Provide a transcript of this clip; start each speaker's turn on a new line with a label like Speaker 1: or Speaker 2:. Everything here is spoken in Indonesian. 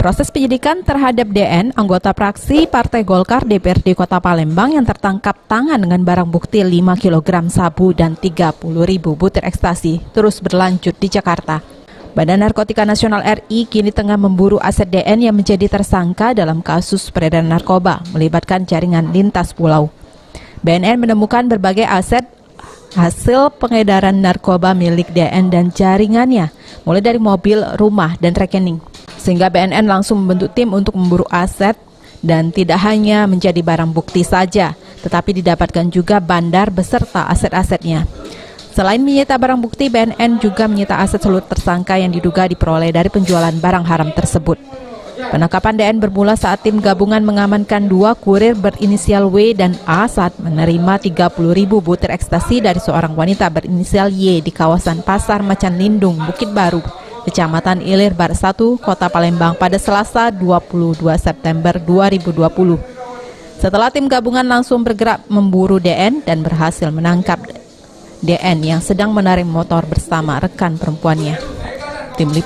Speaker 1: Proses penyidikan terhadap DN, anggota fraksi Partai Golkar DPRD Kota Palembang yang tertangkap tangan dengan barang bukti 5 kg sabu dan 30.000 butir ekstasi, terus berlanjut di Jakarta. Badan Narkotika Nasional RI kini tengah memburu aset DN yang menjadi tersangka dalam kasus peredaran narkoba melibatkan jaringan lintas pulau. BNN menemukan berbagai aset hasil pengedaran narkoba milik DN dan jaringannya, mulai dari mobil, rumah, dan rekening. Sehingga BNN langsung membentuk tim untuk memburu aset dan tidak hanya menjadi barang bukti saja, tetapi didapatkan juga bandar beserta aset-asetnya. Selain menyita barang bukti, BNN juga menyita aset seluruh tersangka yang diduga diperoleh dari penjualan barang haram tersebut. Penangkapan DN bermula saat tim gabungan mengamankan 2 kurir berinisial W dan A saat menerima 30.000 butir ekstasi dari seorang wanita berinisial Y di kawasan Pasar Macan Lindung, Bukit Baru, Kecamatan Ilir Barat 1, Kota Palembang pada Selasa 22 September 2020. Setelah tim gabungan langsung bergerak memburu DN dan berhasil menangkap DN yang sedang menarik motor bersama rekan perempuannya. Tim Liputan